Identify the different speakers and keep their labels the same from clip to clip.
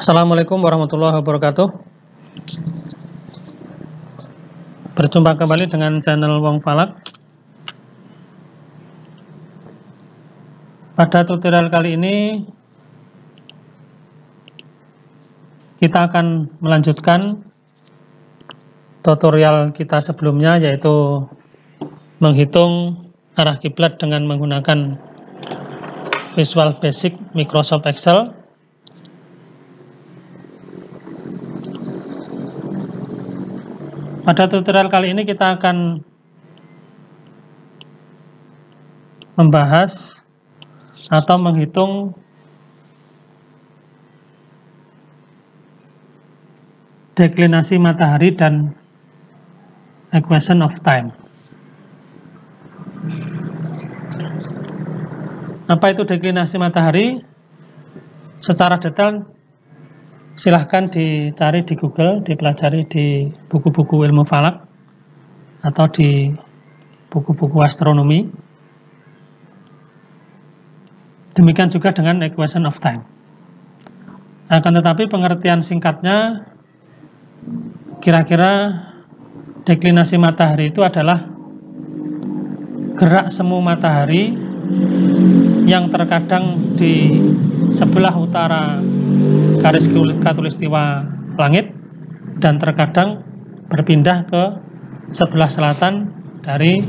Speaker 1: Assalamualaikum warahmatullahi wabarakatuh. Berjumpa kembali dengan channel Wong Falak. Pada tutorial kali ini kita akan melanjutkan tutorial kita sebelumnya, yaitu menghitung arah kiblat dengan menggunakan Visual Basic Microsoft Excel. Pada tutorial kali ini kita akan membahas atau menghitung deklinasi matahari dan equation of time. Apa itu deklinasi matahari? Secara detail silahkan dicari di Google, dipelajari di buku-buku ilmu falak atau di buku-buku astronomi. Demikian juga dengan equation of time. Akan tetapi pengertian singkatnya, kira-kira deklinasi matahari itu adalah gerak semu matahari yang terkadang di sebelah utara garis khatulistiwa langit dan terkadang berpindah ke sebelah selatan dari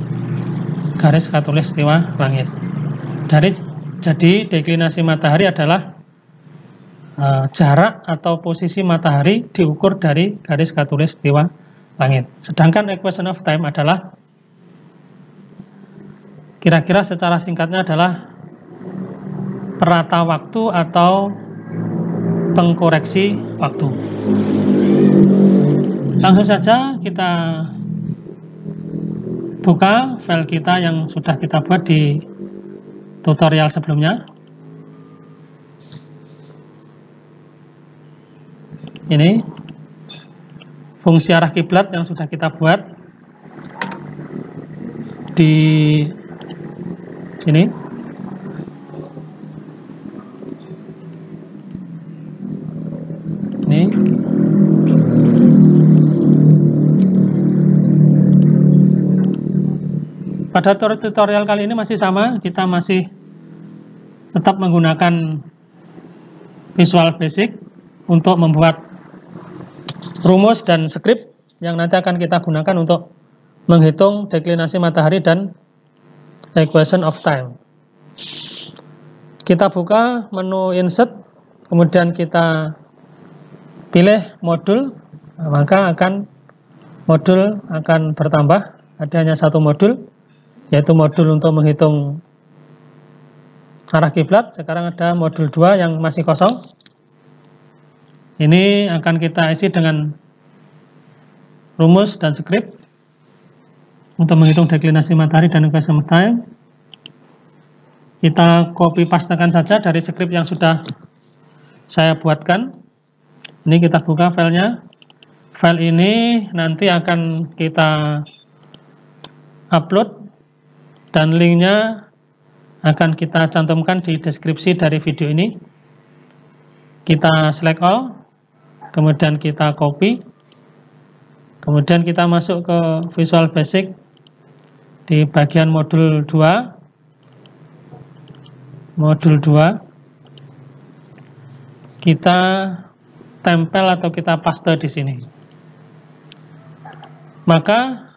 Speaker 1: garis khatulistiwa langit. Jadi deklinasi matahari adalah jarak atau posisi matahari diukur dari garis khatulistiwa langit. Sedangkan equation of time adalah kira-kira secara singkatnya adalah perata waktu atau pengkoreksi waktu. Langsung saja kita buka file kita yang sudah kita buat di tutorial sebelumnya. Ini fungsi arah kiblat yang sudah kita buat di sini. Pada tutorial kali ini masih sama, kita masih tetap menggunakan Visual Basic untuk membuat rumus dan skrip yang nanti akan kita gunakan untuk menghitung deklinasi matahari dan equation of time. Kita buka menu insert, kemudian kita pilih modul, maka modul akan bertambah. Ada hanya satu modul, yaitu modul untuk menghitung arah kiblat. Sekarang ada modul 2 yang masih kosong. Ini akan kita isi dengan rumus dan skrip untuk menghitung deklinasi matahari dan equation of time. Kita copy pastekan saja dari skrip yang sudah saya buatkan. Ini kita buka filenya. File ini nanti akan kita upload dan linknya akan kita cantumkan di deskripsi dari video ini. Kita select all, kemudian kita copy, kemudian kita masuk ke Visual Basic di bagian modul 2. Modul 2 kita tempel atau kita paste di sini. Maka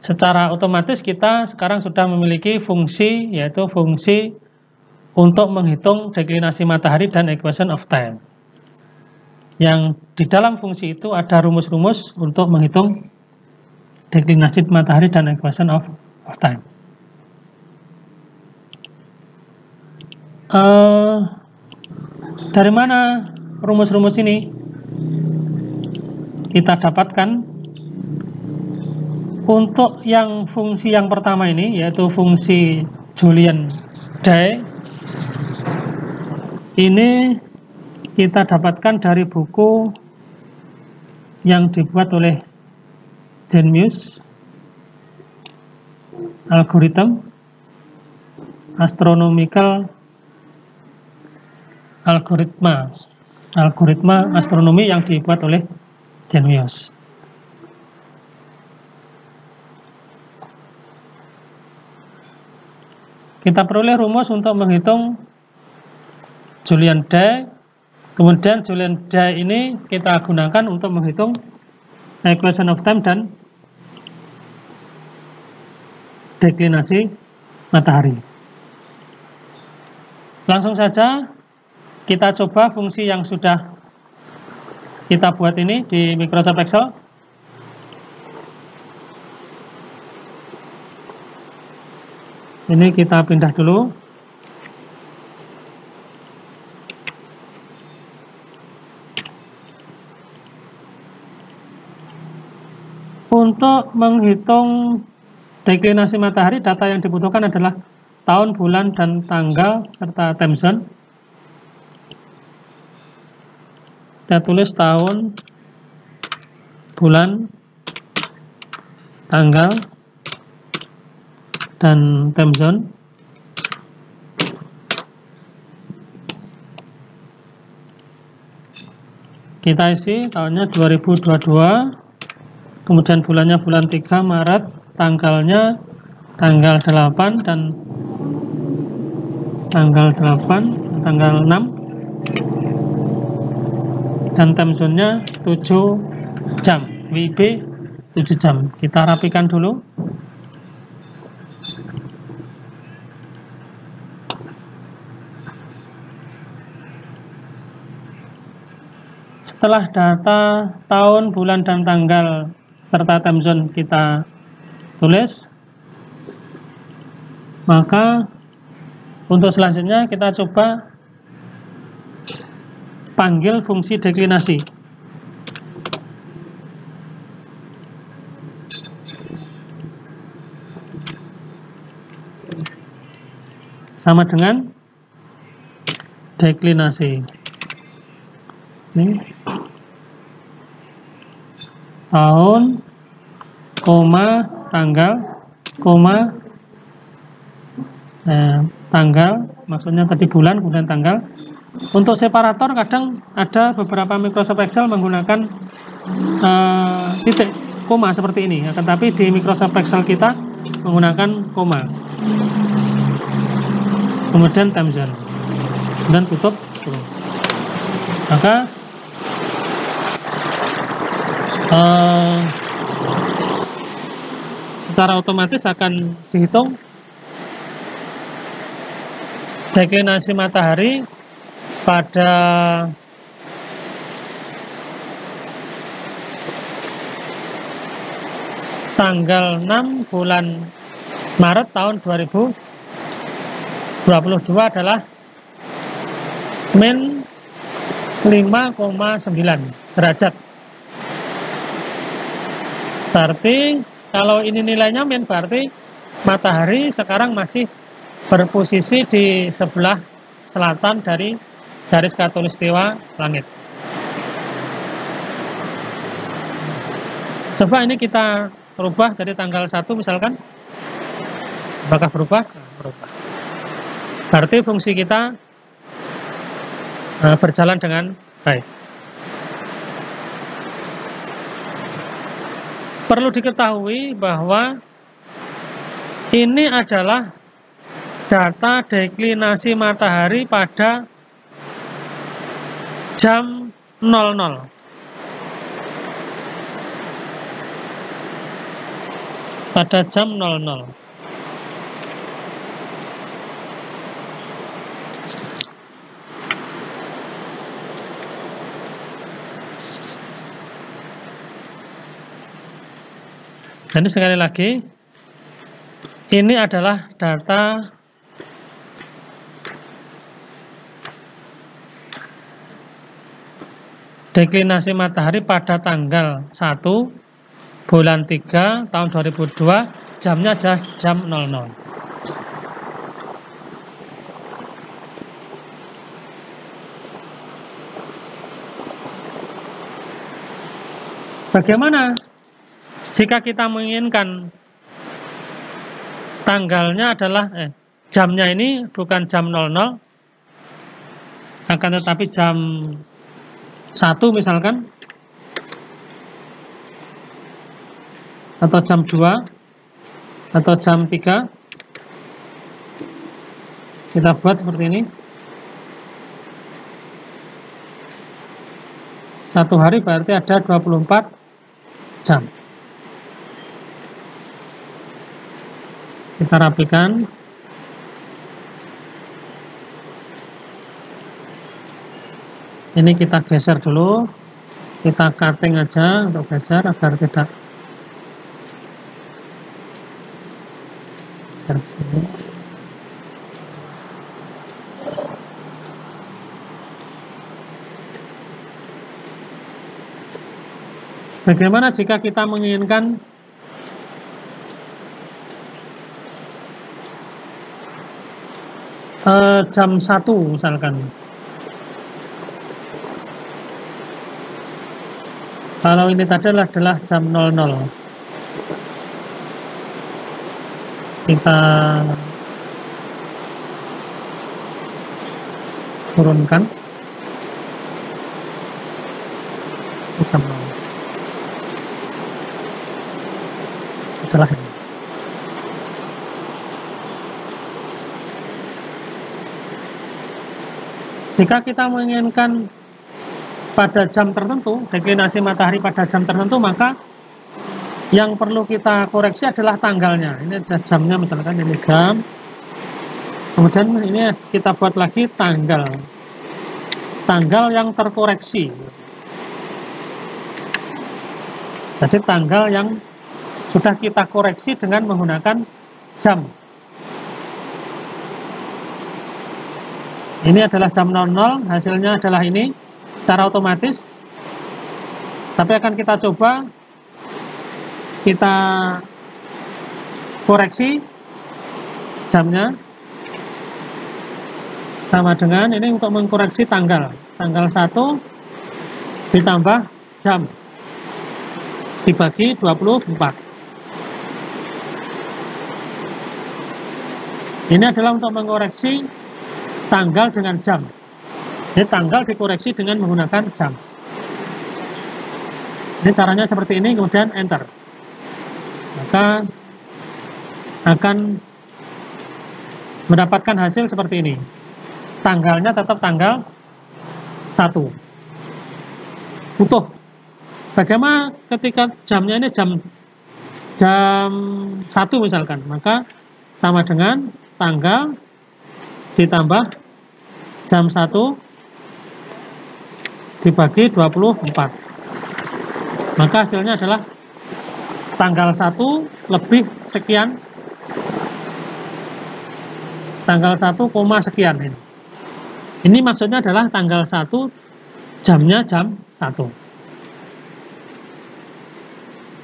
Speaker 1: secara otomatis kita sekarang sudah memiliki fungsi, yaitu fungsi untuk menghitung deklinasi matahari dan equation of time. Yang di dalam fungsi itu ada rumus-rumus untuk menghitung deklinasi matahari dan equation of time. Dari mana rumus-rumus ini kita dapatkan? Untuk yang fungsi yang pertama ini, yaitu fungsi Julian-Day, ini kita dapatkan dari buku yang dibuat oleh Genius, Algorithm Astronomical Algoritma. algoritma astronomi yang dibuat oleh Jenius. Kita peroleh rumus untuk menghitung Julian day. Kemudian Julian day ini kita gunakan untuk menghitung equation of time dan deklinasi matahari. Langsung saja kita coba fungsi yang sudah kita buat ini di Microsoft Excel. Ini kita pindah dulu. Untuk menghitung deklinasi matahari, data yang dibutuhkan adalah tahun, bulan, dan tanggal, serta time zone. Kita tulis tahun, bulan, tanggal, dan time zone. Kita isi tahunnya 2022, kemudian bulannya bulan 3 Maret, tanggalnya tanggal 8 dan tanggal 8, tanggal 6, dan time zone-nya 7 jam, WIB 7 jam. Kita rapikan dulu. Setelah data tahun, bulan, dan tanggal serta time zone kita tulis, maka untuk selanjutnya kita coba panggil fungsi deklinasi. Sama dengan deklinasi. Ini tahun, koma, tanggal, koma, tanggal, maksudnya tadi bulan, kemudian tanggal. Untuk separator kadang ada beberapa Microsoft Excel menggunakan titik koma seperti ini, tetapi di Microsoft Excel kita menggunakan koma. Kemudian time zone, dan tutup. Maka secara otomatis akan dihitung deklinasi matahari pada tanggal 6 bulan Maret tahun 2022 adalah min 5,9 derajat. Berarti kalau ini nilainya min, berarti matahari sekarang masih berposisi di sebelah selatan dari garis khatulistiwa langit. Coba ini kita rubah jadi tanggal 1 misalkan. Apakah berubah? Berubah. Berarti fungsi kita berjalan dengan baik. Perlu diketahui bahwa ini adalah data deklinasi matahari pada jam 00. Pada jam 00. Jadi sekali lagi, ini adalah data deklinasi matahari pada tanggal 1 bulan 3 tahun 2002, jamnya aja jam 00. Bagaimana jika kita menginginkan tanggalnya adalah jamnya ini bukan jam 00, akan tetapi jam 1 misalkan, atau jam 2, atau jam 3. Kita buat seperti ini. 1 hari berarti ada 24 jam. Kita rapikan. Ini kita geser dulu. Kita cutting aja untuk geser agar tidak geser ke sini. Bagaimana jika kita menginginkan jam 1 misalkan? Kalau ini tadi adalah jam 00. Kita turunkan jam 0. Adalah ini. Jika kita menginginkan pada jam tertentu, deklinasi matahari pada jam tertentu, maka yang perlu kita koreksi adalah tanggalnya. Ini ada jamnya, misalkan ini jam. Kemudian ini kita buat lagi tanggal yang terkoreksi. Jadi tanggal yang sudah kita koreksi dengan menggunakan jam. Ini adalah jam 00, hasilnya adalah ini secara otomatis. Tapi akan kita coba kita koreksi jamnya sama dengan ini untuk mengkoreksi tanggal 1 ditambah jam dibagi 24. Ini adalah untuk mengoreksi tanggal dengan jam. Ini tanggal dikoreksi dengan menggunakan jam. Ini caranya seperti ini, kemudian enter. Maka akan mendapatkan hasil seperti ini. Tanggalnya tetap tanggal 1. Utuh. Bagaimana ketika jamnya ini jam 1 misalkan, maka sama dengan tanggal ditambah jam 1 dibagi 24. Maka hasilnya adalah tanggal 1 lebih sekian, tanggal 1, sekian ini. Ini maksudnya adalah tanggal 1 jamnya jam 1.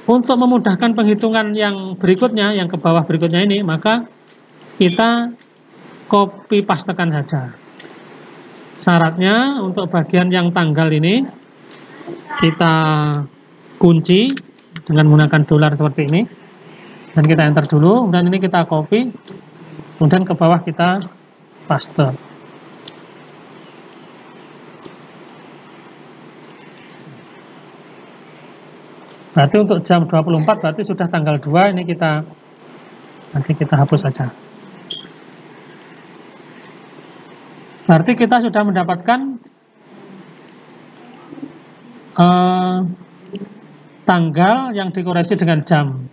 Speaker 1: Untuk memudahkan penghitungan yang berikutnya, yang ke bawah berikutnya ini, maka kita copy pastekan saja. Syaratnya untuk bagian yang tanggal ini kita kunci dengan menggunakan dolar seperti ini, dan kita enter dulu, dan ini kita copy, kemudian ke bawah kita paste. Berarti untuk jam 24 berarti sudah tanggal 2, ini nanti kita hapus saja. Berarti kita sudah mendapatkan tanggal yang dikoreksi dengan jam,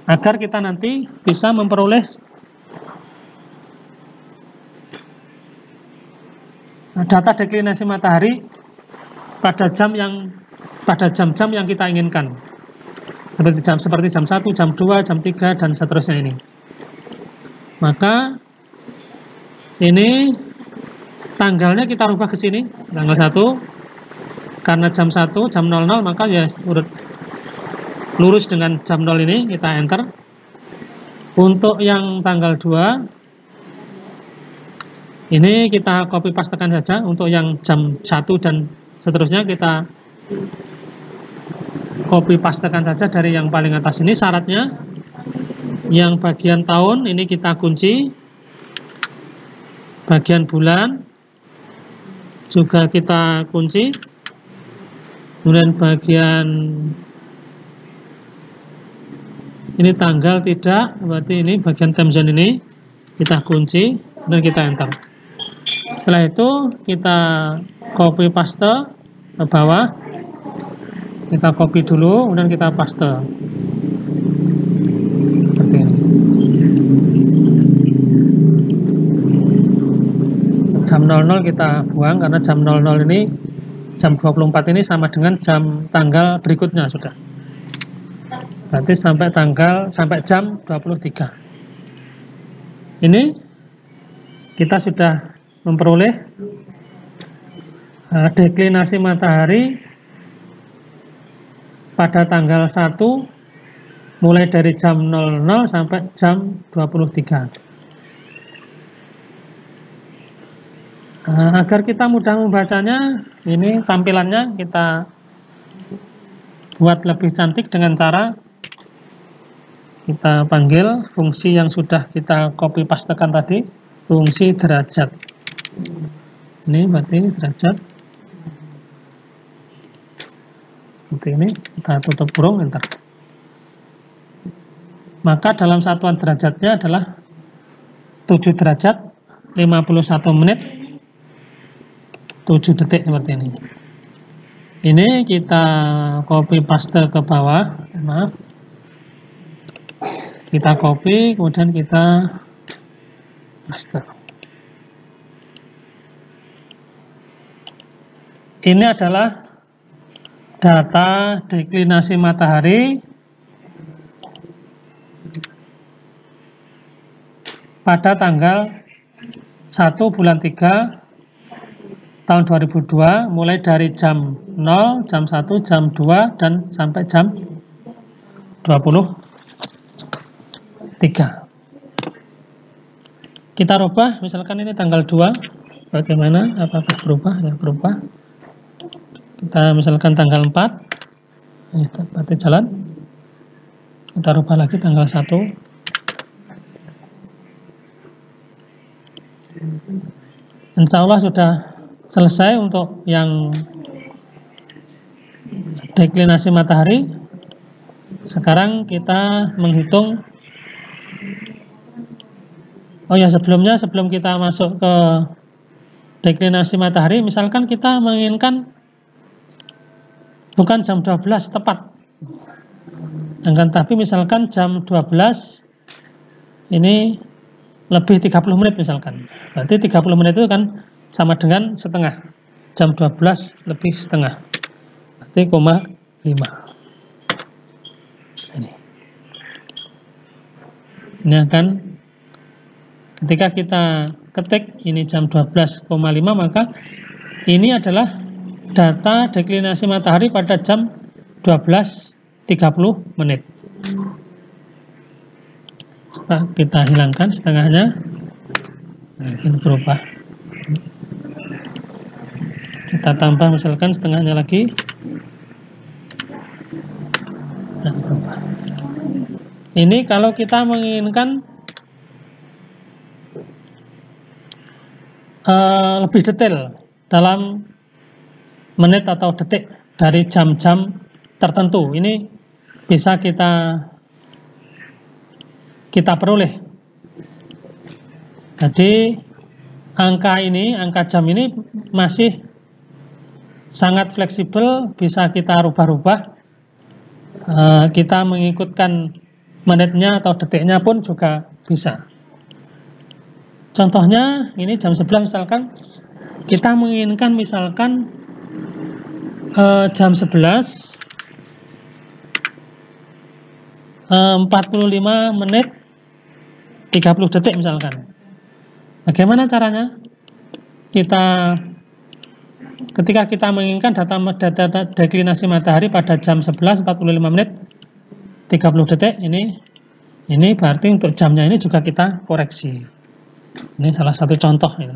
Speaker 1: agar kita nanti bisa memperoleh data deklinasi matahari pada jam-jam yang kita inginkan, seperti jam 1, jam 2, jam 3, dan seterusnya ini. Maka ini tanggalnya kita rubah ke sini, tanggal 1, karena jam 1, jam 00, maka ya urut lurus dengan jam 0 ini, kita enter. Untuk yang tanggal 2, ini kita copy pastekan saja. Untuk yang jam 1 dan seterusnya kita copy pastekan saja dari yang paling atas ini. Syaratnya yang bagian tahun ini kita kunci, bagian bulan juga kita kunci, Kemudian bagian ini tanggal tidak, berarti ini bagian time zone ini kita kunci dan kita enter. Setelah itu kita copy paste ke bawah, kita copy dulu, kemudian kita paste seperti ini. Jam 00 kita buang karena jam 00 ini, jam 24 ini sama dengan jam tanggal berikutnya sudah. Berarti sampai jam 23. Ini kita sudah memperoleh deklinasi matahari pada tanggal 1 mulai dari jam 00 sampai jam 23. Agar kita mudah membacanya, ini tampilannya kita buat lebih cantik dengan cara kita panggil fungsi yang sudah kita copy pastekan tadi, fungsi derajat. Ini berarti derajat seperti ini, kita tutup kurung, enter. Maka dalam satuan derajatnya adalah 7 derajat 51 menit 7 detik seperti ini. Ini kita copy paste ke bawah, maaf. Kita copy, kemudian kita paste. Ini adalah data deklinasi matahari pada tanggal 1 bulan 3 tahun 2002, mulai dari jam 0, jam 1, jam 2, dan sampai jam 23. Kita rubah, misalkan ini tanggal 2, bagaimana? Apakah berubah? Ya, berubah. Kita misalkan tanggal 4, ini berarti jalan. Kita rubah lagi tanggal 1. Insya Allah sudah selesai untuk yang deklinasi matahari. Sekarang kita menghitung. Oh ya, sebelum kita masuk ke deklinasi matahari, misalkan kita menginginkan bukan jam 12 tepat, tapi misalkan jam 12 ini lebih 30 menit misalkan. Berarti 30 menit itu kan sama dengan setengah. Jam 12 lebih setengah. Berarti 5. Ini akan, ketika kita ketik ini jam 12,5, maka ini adalah data deklinasi matahari pada jam 12.30 menit. Nah, kita hilangkan setengahnya. Nah, ini berubah. Kita tambah misalkan setengahnya lagi. Nah, berubah. Ini kalau kita menginginkan lebih detail dalam menit atau detik dari jam-jam tertentu, ini bisa kita peroleh. Jadi angka jam ini masih sangat fleksibel, bisa kita rubah-rubah. Kita mengikutkan menitnya atau detiknya pun juga bisa. Contohnya ini jam 11 misalkan, kita menginginkan misalkan jam 11 45 menit 30 detik misalkan. Bagaimana caranya? Ketika kita menginginkan data deklinasi matahari pada jam 11 45 menit 30 detik, ini berarti untuk jamnya ini juga kita koreksi. Ini salah satu contoh ini.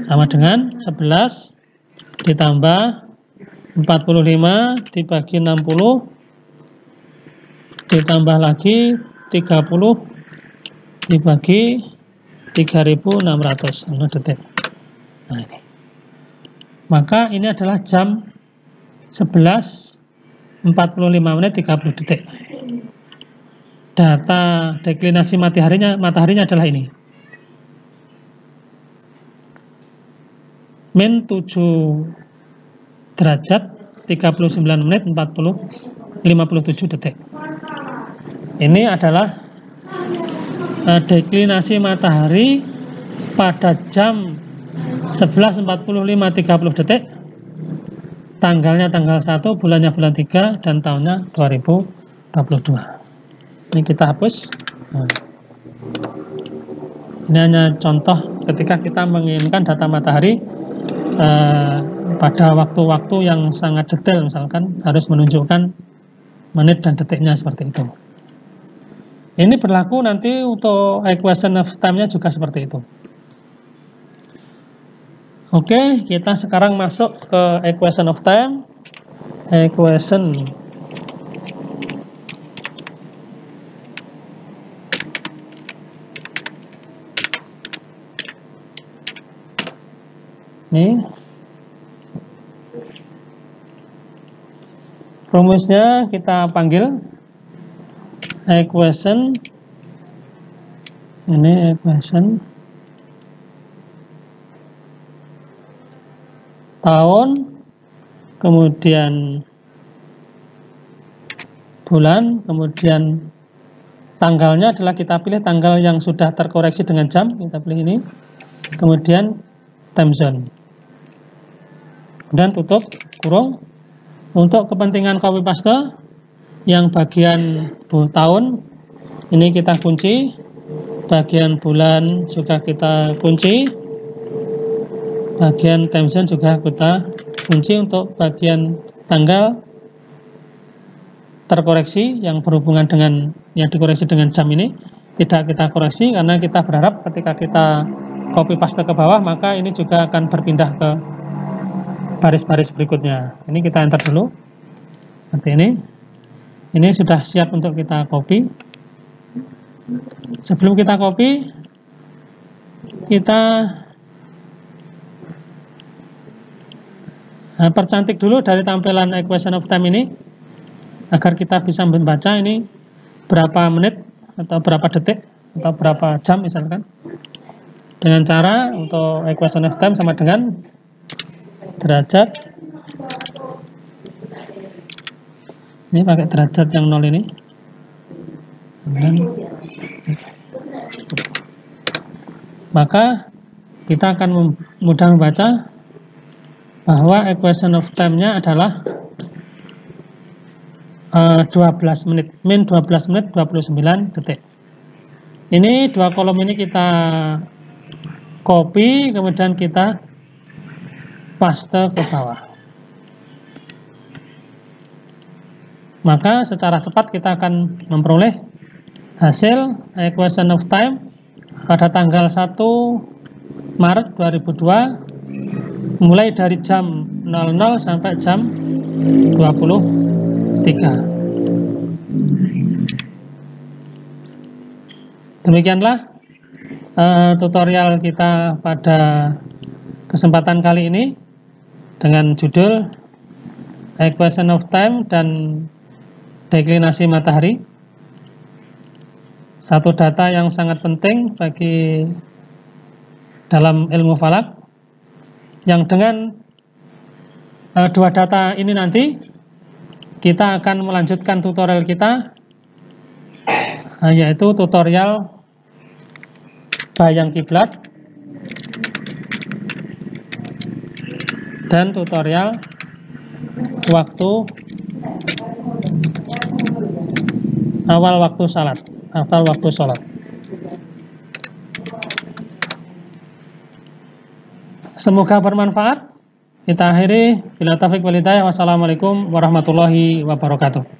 Speaker 1: Sama dengan 11 ditambah 45 dibagi 60 ditambah lagi 30 dibagi 3.600 detik. Nah, ini. Maka ini adalah jam 11.45 menit 30 detik. Data deklinasi mataharinya adalah ini. Min 7 derajat 39 menit 57 detik. Ini adalah deklinasi matahari pada jam 11.45 detik. Tanggalnya tanggal 1, bulannya bulan 3, dan tahunnya 2022. Ini kita hapus. Ini hanya contoh ketika kita menginginkan data matahari pada waktu-waktu yang sangat detail, misalkan harus menunjukkan menit dan detiknya seperti itu. Ini berlaku nanti untuk equation of time-nya juga seperti itu. Oke, kita sekarang masuk ke equation of time. Equation ini rumusnya kita panggil equation. Ini equation tahun, kemudian bulan, kemudian tanggalnya adalah kita pilih tanggal yang sudah terkoreksi dengan jam, kita pilih ini, kemudian time zone, dan tutup kurung. Untuk kepentingan copy paste, yang bagian tahun ini kita kunci, bagian bulan juga kita kunci, bagian time zone juga kita kunci. Untuk bagian tanggal terkoreksi yang berhubungan dengan yang dikoreksi dengan jam ini tidak kita koreksi, karena kita berharap ketika kita copy paste ke bawah maka ini juga akan berpindah ke baris-baris berikutnya. Ini kita enter dulu seperti ini. Ini sudah siap untuk kita copy. Sebelum kita copy, kita percantik dulu dari tampilan equation of time ini agar kita bisa membaca ini berapa menit atau berapa detik atau berapa jam misalkan, dengan cara untuk equation of time sama dengan derajat, ini pakai derajat yang 0 ini, dan maka kita akan mudah membaca bahwa equation of time-nya adalah 12 menit, min 12 menit 29 detik. Ini dua kolom ini kita copy, kemudian kita paste ke bawah. Maka secara cepat kita akan memperoleh hasil equation of time pada tanggal 1 Maret 2002 mulai dari jam 00 sampai jam 23. Demikianlah tutorial kita pada kesempatan kali ini dengan judul equation of time dan deklinasi matahari. Satu data yang sangat penting bagi dalam ilmu falak, yang dengan dua data ini nanti kita akan melanjutkan tutorial kita, yaitu tutorial bayang kiblat dan tutorial awal waktu salat. Semoga bermanfaat. Kita akhiri, bila taufiq wal hidayah. Wassalamualaikum warahmatullahi wabarakatuh.